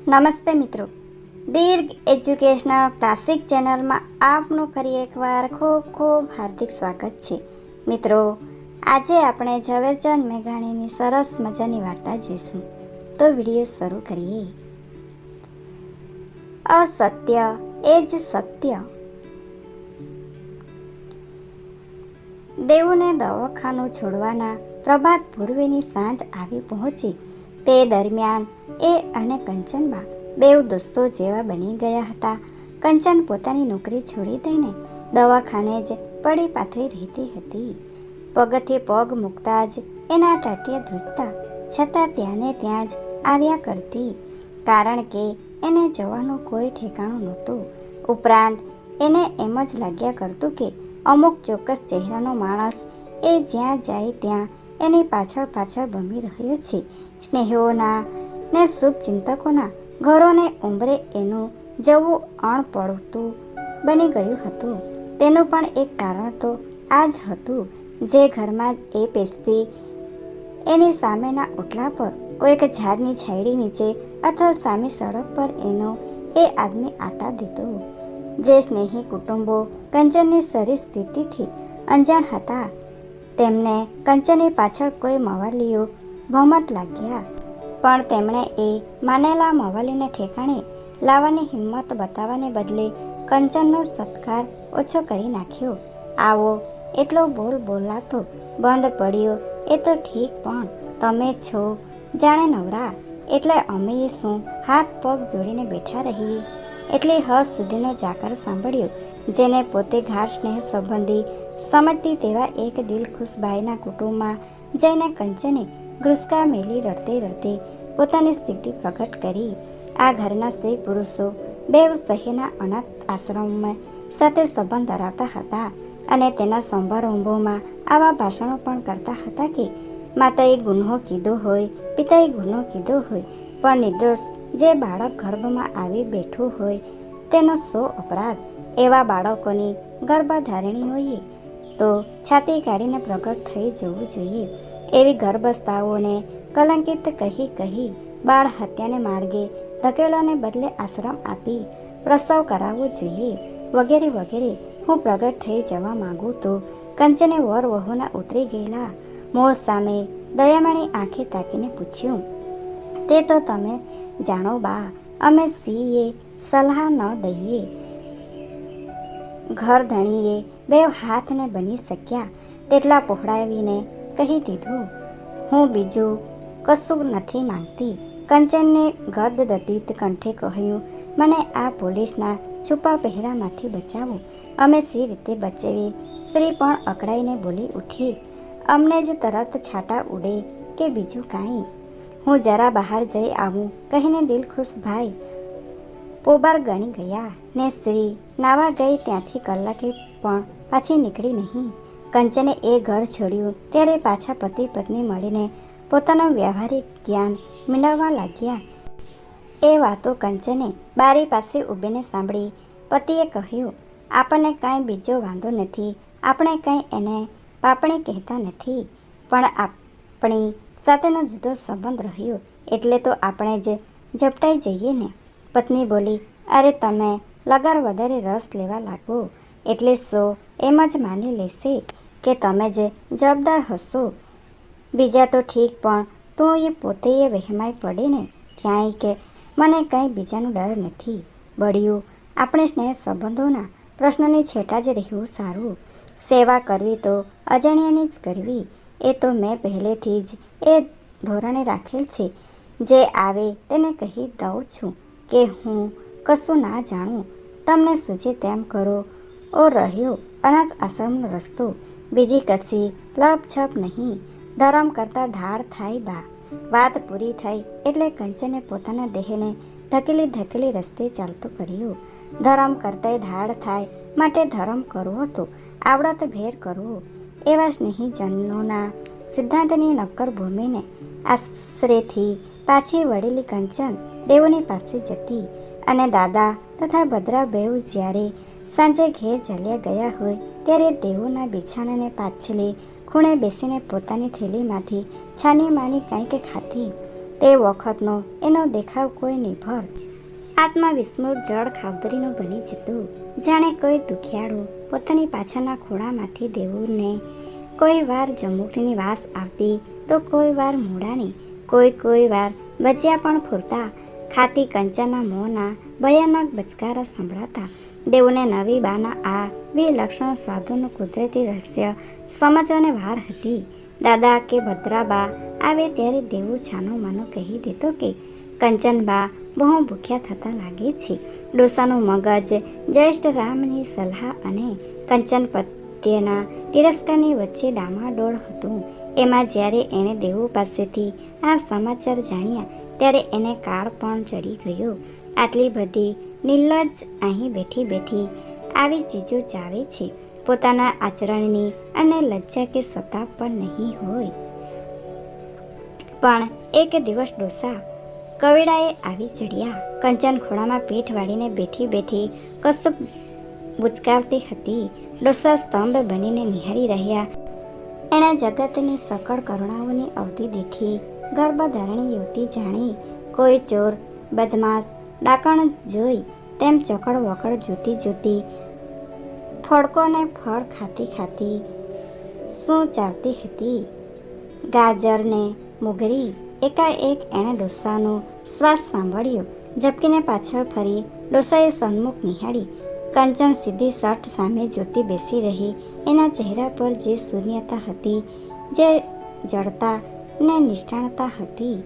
નમસ્તે મિત્રો, દીર્ઘ educational classic ચેનલમાં આપનું ફરી એકવાર ખૂબ ખૂબ હાર્દિક સ્વાગત છે. મિત્રો, આજે આપણે ઝવેરચંદ મેઘાણીની સરસ મજાની વાર્તા જોઈશું. તો વિડીયો શરૂ કરીએ. અસત્ય એ જ સત્ય. દેવુને દવાખાનું છોડવાના પ્રભાત પૂર્વેની સાંજ આવી પહોંચી. તે દરમિયાન એ અને કંચનબા બેઉ દોસ્તો જેવા બની ગયા હતા. કંચન પોતાની નોકરી છોડી દઈને દવાખાને જ પડી પાથરી રહેતી હતી. પગથી પગ મૂકતા જ એના ટાટિયા ધ્રુજતા, છતાં ત્યાંને ત્યાં જ આવ્યા કરતી, કારણ કે એને જવાનું કોઈ ઠેકાણું નહોતું. ઉપરાંત એને એમ જ લાગ્યા કરતું કે અમુક ચોક્કસ ચહેરાનો માણસ એ જ્યાં જાય ત્યાં એની પાછળ પાછળ ભમી રહ્યો છે. સ્નેહીઓના ને શુભચિંતકોના ઘરોને ઉંબરે એનું જવું અણપડતું બની ગયું હતું. તેનું પણ એક કારણ તો આ જ હતું. જે ઘરમાં એ બેસતી, એની સામેના ઓટલા પર, કોઈક ઝાડની છાંયડી નીચે અથવા સામી સડક પર એનો એ આદમી આટા દીધો. જે સ્નેહી કુટુંબો કંચનની શરીર સ્થિતિથી અંજાણ હતા, તેમને કંચનની પાછળ કોઈ મવાલીઓ ભમટ લાગ્યા, પણ તેમણે એ માનેલા મવાલીને ઠેકાણે લાવવાની હિંમત બતાવવાને બદલે કંચનનો સત્કાર ઓછો કરી નાખ્યો. આવો એટલો બોલ બોલાતો બંધ પડ્યો એ તો ઠીક, પણ તમે છો જાણે નવરા, એટલે અમે શું હાથ પગ જોડીને બેઠા રહીએ? એટલી હદ સુધીનો જાકર સાંભળ્યો, જેને પોતે ગાઢ સ્નેહ સંબંધી સમજતી તેવા એક દિલખુશ બાઈના કુટુંબમાં જઈને કંચને ઘુસકા મેલી રડતે રડતે પોતાની સ્થિતિ પ્રગટ કરી. આ ઘરના સ્ત્રી પુરુષો બેઉ શહેરના અનાથ આશ્રમ સાથે સંબંધ ધરાવતા હતા અને તેના સમારંભોમાં આવા ભાષણો પણ કરતા હતા કે માતાએ ગુનો કીધો હોય, પિતાએ ગુનો કીધો હોય, પણ નિર્દોષ જે બાળક ગર્ભમાં આવી બેઠું હોય તેનો શો અપરાધ. એવા બાળકોની ગર્ભધારણીઓએ તો છાતી કાઢીને પ્રગટ થઈ જવું જોઈએ. એવી ગર્ભસ્થાઓને કલંકિત કહી કહી બાળ હત્યાને માર્ગે ધકેલવાને બદલે આશ્રમ આપી પ્રસવ કરાવવો જોઈએ, વગેરે વગેરે. હું પ્રગટ થઈ જવા માંગુ તો કંચને વર વહુના ઉતરી ગયેલા મોહ સામે દયામણી આંખે તાકીને પૂછ્યું, તે તો તમે જાણો બા, અમે સીએ સલાહ ન દઈએ. ઘરધણીએ બે હાથને બની શક્યા તેટલા પહોળાવીને કહી દીધું, હું બીજું કશું નથી માંગતી. કંચનને ગદગદિત કંઠે કહ્યું, મને આ પોલીસના છુપા પહેરામાંથી બચાવો. અમે સી રીતે બચાવીએ? સ્ત્રી પણ અકળાઈને બોલી ઉઠી, અમને જ તરત છાંટા ઉડે કે બીજું કાંઈ? હું જરા બહાર જઈ આવું કહીને દિલખુશ ભાઈ પોબાર ગણી ગયા ને સ્ત્રી નાવા ગઈ ત્યાંથી કલાકે પણ પાછી નીકળી નહીં. કંચને એ ઘર છોડ્યું ત્યારે પાછા પતિ પત્ની મળીને પોતાનું વ્યવહારિક જ્ઞાન મેળવવા લાગ્યા. એ વાતો કંચને બારી પાસે ઊભીને સાંભળી. પતિએ કહ્યું, આપણને કાંઈ બીજો વાંધો નથી, આપણે કંઈ એને પાપણી કહેતા નથી, પણ આપણી સાથેનો જુદો સંબંધ રહ્યો એટલે તો આપણે જ ઝપટાઈ જઈએ ને. પત્ની બોલી, અરે તમે લગાર વધારે રસ લેવા લાગો એટલે સો એમ જ માની લેશે કે તમે જ જવાબદાર હશો. બીજા તો ઠીક, પણ તું એ પોતે એ વહેમાઈ પડે ને ક્યાંય કે મને કંઈ બીજાનો ડર નથી. બળ્યું, આપણે સ્નેહ સંબંધોના પ્રશ્નની છેટા જ રહેવું સારું. સેવા કરવી તો અજાણ્યાની જ કરવી, એ તો મેં પહેલેથી જ એ ધોરણે રાખેલ છે. જે આવે તેને કહી દઉં છું કે હું કશું ના જાણું, તમને સૂઝે તેમ કરો. ઓ રહ્યો અનાથ આશ્રમનો રસ્તો, બીજી કશી લપછપ નહીં. ધરમ કરતાં ધાડ થાય બા. વાત પૂરી થઈ એટલે કંચને પોતાના દેહને ધકેલી ધકેલી રસ્તે ચાલતો કર્યો. ધરમ કરતાંય ધાડ થાય માટે ધરમ કરવો તો આવડત ભેર કરવો, એવા સ્નેહીજનોના સિદ્ધાંતની નક્કર ભૂમિને આશરેથી પાછી વળેલી કંચન દેવુની પાસે જતી અને દાદા તથા ભદ્રા બેઉ જ્યારે સાંજે ઘેર ચાલ્યા ગયા હોય ત્યારે દેવુના બિછાણાને પાછલે ખૂણે બેસીને પોતાની થેલીમાંથી છાની માની કંઈક ખાતી. તે વખતનો એનો દેખાવ કોઈ નિર્ભર આત્મવિસ્મૃત જળ ખાવતરીનું બની જતું, જાણે કોઈ દુખિયાળું પોતાની પાછળના ખોળામાંથી દેવુંને કોઈ વાર જમુકની વાસ આવતી તો કોઈ વાર મૂળાની, કોઈ વાર ભજીયા પણ ફૂરતા ખાતી કંચનના મોંના ભયાનક બચકારા સંભળાતા. દેવુને નવી બાના આ વિલક્ષણ સ્વાદોનું કુદરતી રહસ્ય સમજવાને વાર હતી. દાદા કે ભદ્રાબા આવે ત્યારે દેવું છાનો માનો કહી દેતો કે કંચનબા બહુ ભૂખ્યા થતા લાગે છે. ડોસાનું મગજ જ્યેષ્ઠ રામની સલાહ અને કંચન પ્રત્યેના તિરસ્કારની વચ્ચે ડામાડોળ હતું. એમાં જ્યારે એણે દેવું પાસેથી આ સમાચાર જાણ્યા ત્યારે એને કાળ પણ ચડી ગયો. આટલી બધી નિર્લજ્જ અહીં બેઠી બેઠી આવી ચીજો ચાવે છે. પોતાના આચરણની અને લજ્જા કે સતાપ પણ નહીં હોય. પણ એક દિવસ ડોસા કવેડાએ આવી ચડ્યા. કંચન ખોળામાં પીઠ વાળીને બેઠી બેઠી કશુંક બુચકાવતી હતી. ડોસા સ્તંભ બનીને નિહાળી રહ્યા. એણે જગતની સકળ કરુણાઓની અવધિ દેખી. ગર્ભધારણી યુવતી જાણી કોઈ ચોર બદમાશ ડાકણ જોઈ તેમ ચકડ વકડ જોતી જોતી ફડકોને ફળ ખાતી ખાતી શું ચાવતી હતી. ગાજર ને મુગરી. એકાએક એણે ડોસાનો શ્વાસ સાંભળ્યો. ઝબકીને પાછળ ફરી ડોસાએ સન્મુખ નિહાળી. કંચન સીધી સઠ સામે જોતી બેસી રહી. એના ચહેરા પર જે શૂન્યતા હતી, જે જડતા ને નિષ્ઠાણતા હતી,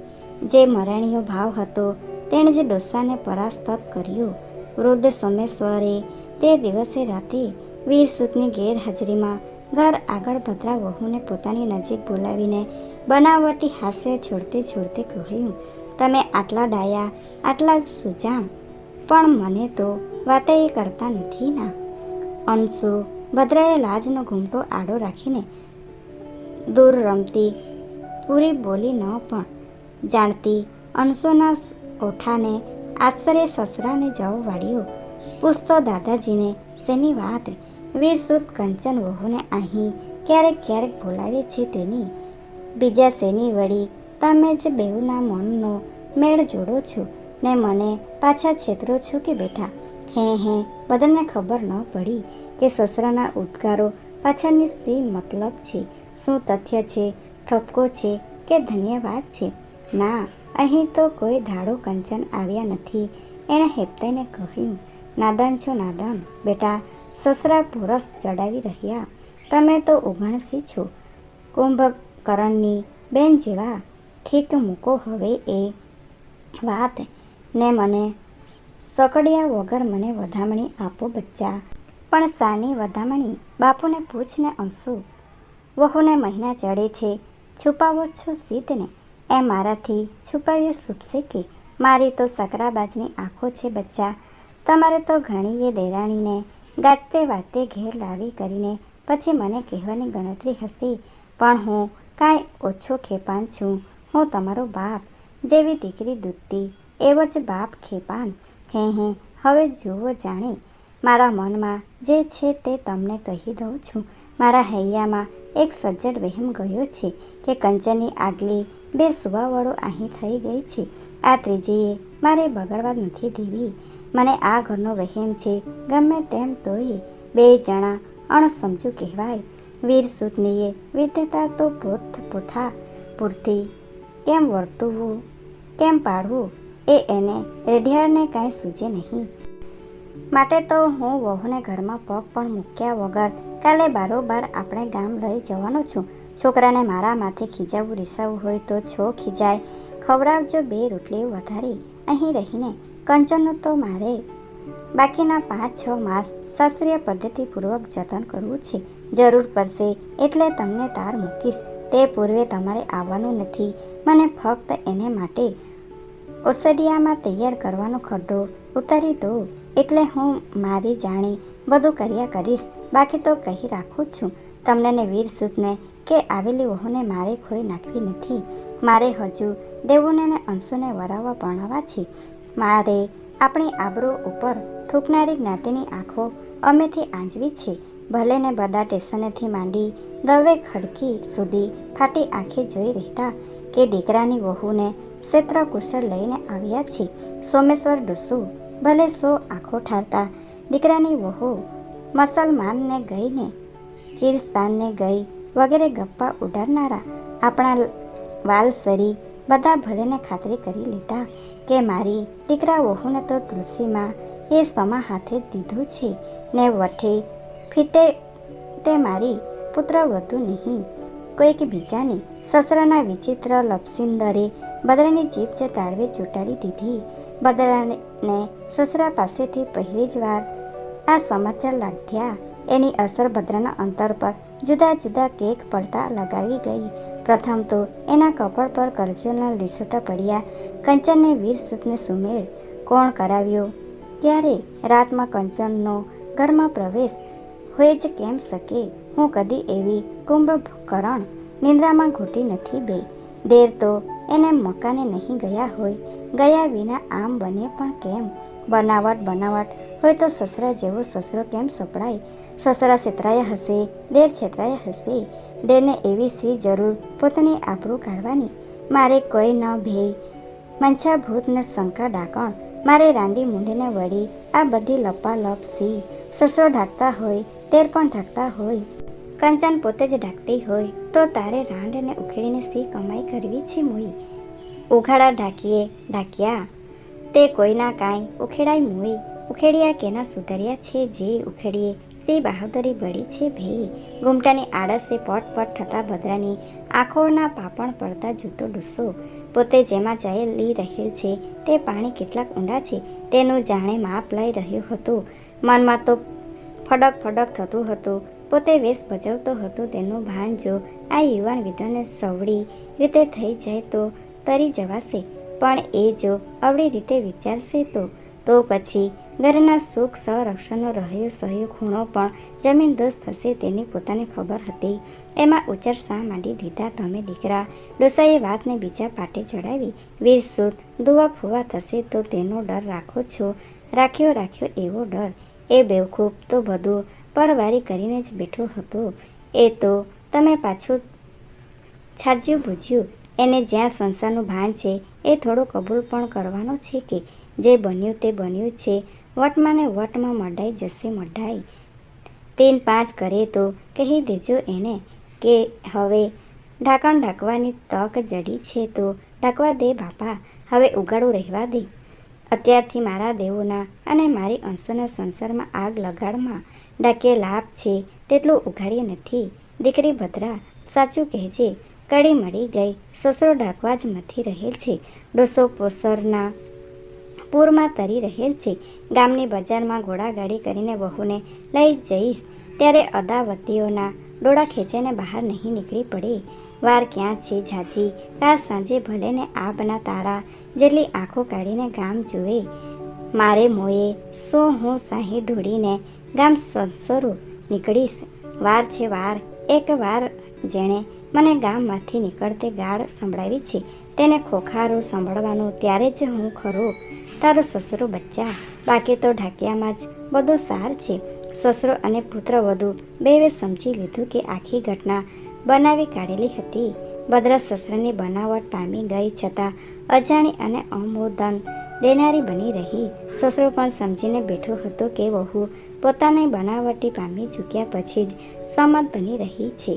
જે મરણીયો ભાવ હતો, તેણે જ ડોસાને પરાસ્ત કર્યો. વૃદ્ધ સોમેશ્વરે તે દિવસે રાતે વીરસુતની ગેરહાજરીમાં ઘર આગળ ભદ્રા વહુને પોતાની નજીક બોલાવીને બનાવટી હાસ્ય છોડતે છોડતે કહ્યું, તમે આટલા ડાયા, આટલા સુજાણ, પણ મને તો વાતે એ કરતા નથી ના. અંશુ ભદ્રાએ લાજનો ઘૂમટો આડો રાખીને દૂર રમતી પૂરી બોલી ન પણ જાણતી અંશુના ઓઠાને આશરે સસરાને જવ વાળ્યો. પૂછતો દાદાજીને શેની વાત? વીરસુત કંચન વહુને અહીં ક્યારેક ક્યારેક બોલાવે છે તેની. બીજા શેની વળી? તમે જ બેઉના મનનો મેળ જોડો છો ને મને પાછા છેતરો છો કે બેઠા? હે બધાને ખબર ન પડી કે સસરાના ઉદ્ગારો પાછળની શી મતલબ છે? શું તથ્ય છે, ઠપકો છે કે ધન્યવાદ છે? ના, અહીં તો કોઈ ધાડો કંચન આવ્યા નથી. એણે હેપતાઈને કહ્યું, નાદાન છો નાદાન. બેટા, સસરા પોરસ ચડાવી રહ્યા. તમે તો ઉઘણસી છો. કુંભકરણની બેન જેવા. ઠીક મૂકો હવે એ વાત ને મને સકડ્યા વગર મને વધામણી આપો બચ્ચા. પણ સાની વધામણી? બાપુને પૂછને અંશુ. વહુને મહિના ચડે છે, છુપાવો છો સીધને. એ મારાથી છુપાવ્યું શૂપશે કે? મારી તો સકરાબાજની આંખો છે બચ્ચા. તમારે તો ઘણીએ દેરાણીને ગાતે વાતે ઘેર લાવી કરીને પછી મને કહેવાની ગણતરી હશે. પણ હું કાંઈ ઓછો ખેપાન છું. હું તમારો બાપ. જેવી દીકરી દૂધતી એવો જ બાપ ખેપાન. હે હવે જુઓ જાણે. મારા મનમાં જે છે તે તમને કહી દઉં છું. મારા હૈયામાં એક સજ્જડ વહેમ ગયો છે કે કંચનની આગલી બે સુવાવડો અહીં થઈ ગઈ છે. આ ત્રીજીએ મારે બગડવા નથી દેવી. મને આ ઘરનો વહેમ છે. ગમે તેમ તોય બે જણા અણસમજુ કહેવાય. વીરસુતનીએ વિદ્યતા તો પોથા પૂરતી કેમ વર્તવું, કેમ પાડવું એ એને રેઢિયાળને કાંઈ સૂજે નહીં. માટે તો હું વહુને ઘરમાં પગ પણ મૂક્યા વગર કાલે બારોબાર આપણે ગામ લઈ જવાનો છું. છોકરાને મારા માથે ખીજાવું રીસાવું હોય તો છો ખીજાય. ખવડાવજો 2 રોટલીઓ વધારે. અહીં રહીને કંચનનું તો મારે બાકીના 5-6 માસ શાસ્ત્રીય પદ્ધતિપૂર્વક જતન કરવું છે. જરૂર પડશે એટલે તમને તાર મૂકીશ. તે પૂર્વે તમારે આવવાનું નથી. મને ફક્ત એને માટે ઓસડિયામાં તૈયાર કરવાનો ખડ્ડો ઉતારી દો એટલે હું મારી જાણે બધું કર્યા કરીશ. બાકી તો કહી રાખું છું તમને ને વીરસુતને કે આવેલી વહુને મારે ખોઈ નાખવી નથી. મારે હજુ દેવુને ને અંશુને વરાવવા પરણાવવા છે. મારે આપણી આબરૂ ઉપર થૂંકનારી જ્ઞાતિની આંખો અમેથી આંજવી છે. ભલે ને બધા સ્ટેશનેથી માંડી દવે ખડકી સુધી ફાટી આંખે જોઈ રહેતા કે દીકરાની વહુને ક્ષેત્રકુશળ લઈને આવ્યા છે. સોમેશ્વર ડોસો ભલે સો આંખો ઠારતા દીકરાની વહુ મુસલમાનને ગઈ ને કિરસ્તાનને ગઈ વગેરે ગપ્પા ઉડાડનારા આપણા વાલસરી બધા ભલેને ખાતરી કરી લીધા કે મારી દીકરા વહુને તો તુલસીમાં એ સમા હાથે દીધું છે ને વઠે ફીટે તે મારી પુત્રવધુ નહીં કોઈક બીજાની. સસરાના વિચિત્ર લપસિંદરે બદરાની જીભ જે તાળવે ચોંટાડી દીધી. બદરાને સસરા પાસેથી પહેલી જ વાર આ સમાચાર લાગ્યા એની અસર બદરાના અંતર પર જુદા જુદા કેક પડતા લગાવી ગઈ. પ્રથમ તો એના કપડ પર કરજલના લીસોટા પડ્યા. કંચનને વીરસુતને સુમેળ કોણ કરાવ્યો? ક્યારે રાતમાં કંચનનો ઘરમાં પ્રવેશ હોય જ કેમ શકે? હું કદી એવી કુંભકરણ નિંદ્રામાં ઘૂંટી નથી બે. દેર તો એને મકાને નહીં ગયા હોય. ગયા વિના આમ બને પણ કેમ? બનાવટ હોય તો સસરા જેવો સસરો કેમ સપડાય? સસરા છેતરાયા હશે, દેર છેતરાયા હશે. દેરને એવી સી જરૂર પોતાની આબરૂ કાઢવાની? મારે કોઈ ન ભેય મંછા ભૂતને શંકા ડાકણ. મારે રાંડી મૂંડીને વળી આ બધી લપાલપ સી? સસરો ઢાંકતા હોય, દેર પણ ઢાંકતા હોય, કંચન પોતે જ ઢાંકતી હોય તો તારે રાંડને ઉખેડીને સી કમાઈ કરવી છે મોઈ? ઉઘાડા ઢાંક્યા તે કોઈના કાંઈ ઉખેડાય મોઈ? ઉખેડિયા કેના સુધર્યા છે જે ઉખેડીએ તે બહાદુરી બળી છે ભેઈ. ઘૂમટાની આળસે પટ થતા બદરાની આંખોના પાપણ પડતા જૂતો ડૂસો પોતે જેમાં ચાલી રહેલ છે તે પાણી કેટલાક ઊંડા છે તેનું જાણે માપ લઈ રહ્યું હતું. મનમાં તો ફડક થતું હતું. પોતે વેશ ભજવતો હતો તેનું ભાન જો આ યુવાન વિધવાને સવડી રીતે થઈ જાય તો તરી જવાશે, પણ એ જો અવળી રીતે વિચારશે તો પછી ઘરના સુખ સંરક્ષણનો રહ્યો સહયો ખૂણો પણ જમીનદોસ્ત થશે. તેની પોતાને ખબર હતી. એમાં ઉચ્ચાર શા માંડી દીધા તમે દીકરા? ડોસાએ વાતને બીજા પાટે ચડાવી. વીરસુત દુવા ફુવા થશે તો તેનો ડર રાખો છો? રાખ્યો એવો ડર. એ બેવકૂફ તો બધું પરવારી કરીને જ બેઠો હતો. એ તો તમે પાછું છાજ્યું બૂજ્યું. એને જ્યાં સંસારનું ભાન છે એ થોડું કબૂલ પણ કરવાનો છે કે જે બન્યું તે બન્યું છે. વટમાં ને વટમાં મઢાઈ જશે મઢાઈ. 3-5 કરે તો કહી દેજો એને કે હવે ઢાંકણ ઢાંકવાની તક જડી છે તો ઢાંકવા દે બાપા. હવે ઉગાડું રહેવા દે. અત્યારથી મારા દેવોના અને મારી અંશોના સંસારમાં આગ લગાડમાં ઢાંકીએ લાભ છે તેટલું ઉઘાડીએ નથી. દીકરી ભદ્રા સાચું કહેજે. કડી મળી ગઈ. સસરો ઢાંકવા જ મથી રહેલ છે. ડોસો પોસરના પૂરમાં તરી રહેલ છે. ગામની બજારમાં ઘોડાગાડી કરીને વહુને લઈ જઈશ ત્યારે અદાવતીઓના ડોળા ખેંચાઈને બહાર નહીં નીકળી પડે. વાર ક્યાં છે ઝાઝી? કાલ સાંજે ભલે ને આબના તારા જેટલી આંખો કાઢીને ગામ જુએ. મારે મોએ હું સાહી ઢોળીને ગામ સંસરું નીકળીશ. વાર છે વાર. એક વાર જેણે મને ગામમાંથી નીકળતે ગાળ સંભળાવી છે તેને ખોખારું સાંભળવાનું ત્યારે જ હું ખરો તારો સસરો બચ્ચા. બાકી તો ઢાંકિયામાં જ બધું સાર છે. સસરો અને પુત્રવધુ બેવે સમજી લીધું કે આખી ઘટના બનાવી કાઢેલી હતી. બદરા સસરાની બનાવટ પામી ગઈ છતાં અજાણી અને અમોદન દેનારી બની રહી. સસરો પણ સમજીને બેઠો હતો કે વહુ પોતાની બનાવટી પામી ચૂક્યા પછી જ સંમત બની રહી છે.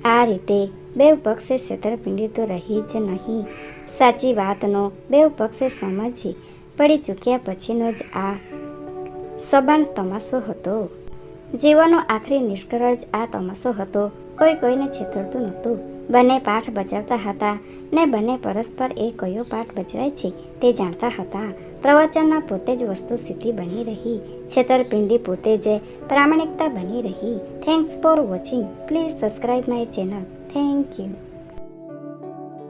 આ રીતે બેવ પક્ષે છેતરપિંડી તો રહી જ નહીં. સાચી વાતનો બેવ પક્ષે સમજી પડી ચૂક્યા પછીનો જ આ સબાન તમાશો હતો. જીવનનો આખરી નિષ્કર્ષ આ તમાશો હતો. કોઈ કોઈને છેતરતું નહોતું. બંને પાઠ બજાવતા હતા ને બંને પરસ્પર એ કયો પાઠ ભજવાય છે તે જાણતા હતા. પ્રવચનના પોતે જ વસ્તુ સ્થિતિ બની રહી. છેતરપિંડી પોતે જ પ્રામાણિકતા બની રહી. Thanks for watching. Please subscribe my channel. Thank you.